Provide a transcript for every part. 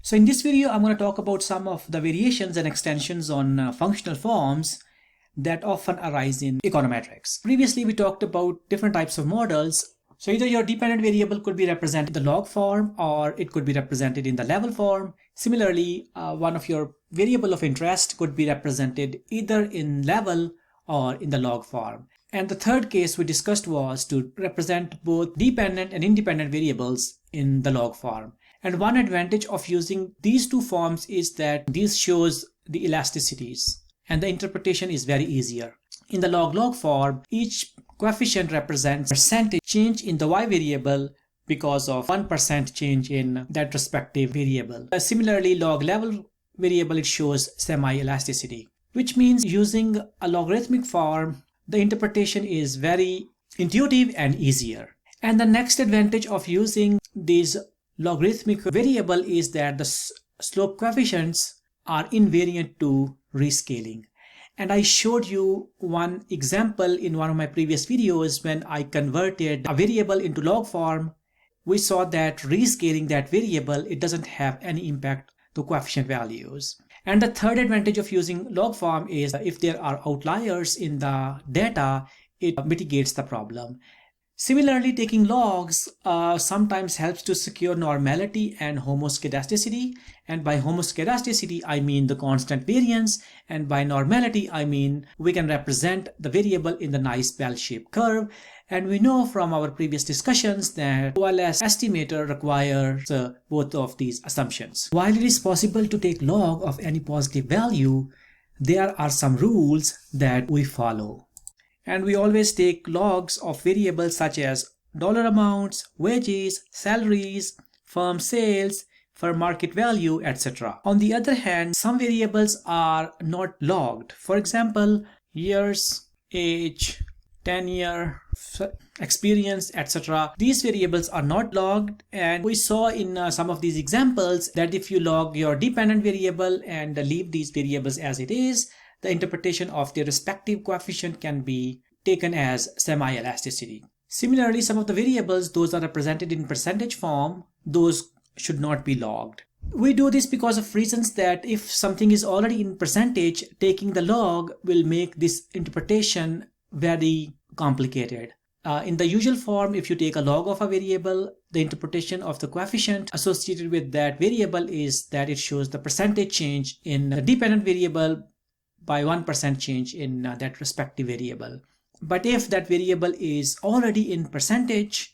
So in this video, I'm going to talk about some of the variations and extensions on functional forms that often arise in econometrics. Previously, we talked about different types of models. So either your dependent variable could be represented in the log form or it could be represented in the level form. Similarly, one of your variable of interest could be represented either in level or in the log form. And the third case we discussed was to represent both dependent and independent variables in the log form. And one advantage of using these two forms is that this shows the elasticities and the interpretation is very easier. In the log form, each coefficient represents percentage change in the y variable because of 1% change in that respective variable. Similarly, log level variable, it shows semi-elasticity, which means using a logarithmic form, the interpretation is very intuitive and easier. And the next advantage of using these logarithmic variable is that the slope coefficients are invariant to rescaling. And I showed you one example in one of my previous videos when I converted a variable into log form. We saw that rescaling that variable, it doesn't have any impact to coefficient values. And the third advantage of using log form is if there are outliers in the data, it mitigates the problem. Similarly, taking logs sometimes helps to secure normality and homoscedasticity. And by homoscedasticity, I mean the constant variance. And by normality, I mean we can represent the variable in the nice bell-shaped curve. And we know from our previous discussions that OLS estimator requires both of these assumptions. While it is possible to take log of any positive value, there are some rules that we follow. And we always take logs of variables such as dollar amounts, wages, salaries, firm sales, firm market value, etc. On the other hand, some variables are not logged. For example, years, age, tenure, experience, etc. These variables are not logged, and we saw in some of these examples that if you log your dependent variable and leave these variables as it is, the interpretation of their respective coefficient can be taken as semi-elasticity. Similarly, some of the variables, those are represented in percentage form, those should not be logged. We do this because of reasons that if something is already in percentage, taking the log will make this interpretation very complicated. In the usual form, if you take a log of a variable, the interpretation of the coefficient associated with that variable is that it shows the percentage change in the dependent variable by 1% change in that respective variable. But if that variable is already in percentage,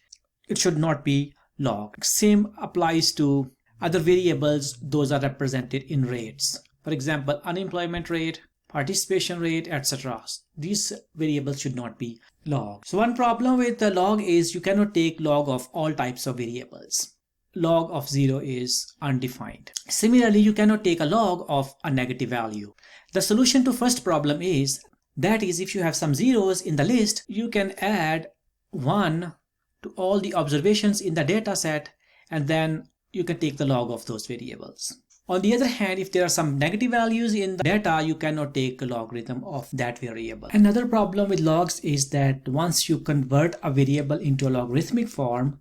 it should not be logged. Same applies to other variables, those are represented in rates. For example, unemployment rate, participation rate, etc. These variables should not be logged. So one problem with the log is you cannot take log of all types of variables. Log of 0 is undefined. Similarly, you cannot take a log of a negative value. The solution to first problem is, that is, if you have some zeros in the list, you can add 1 to all the observations in the data set, and then you can take the log of those variables. On the other hand, if there are some negative values in the data, you cannot take a logarithm of that variable. Another problem with logs is that once you convert a variable into a logarithmic form,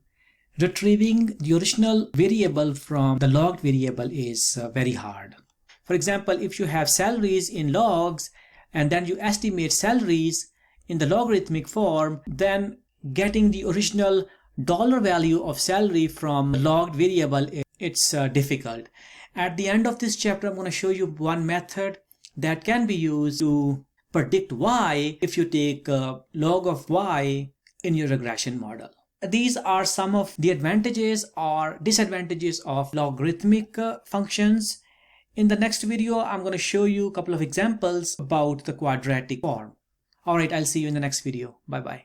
retrieving the original variable from the logged variable is very hard. For example, if you have salaries in logs and then you estimate salaries in the logarithmic form, then getting the original dollar value of salary from the logged variable, it's difficult. At the end of this chapter, I'm going to show you one method that can be used to predict y if you take log of y in your regression model. These are some of the advantages or disadvantages of logarithmic functions. In the next video, I'm going to show you a couple of examples about the quadratic form. Alright, I'll see you in the next video. Bye-bye.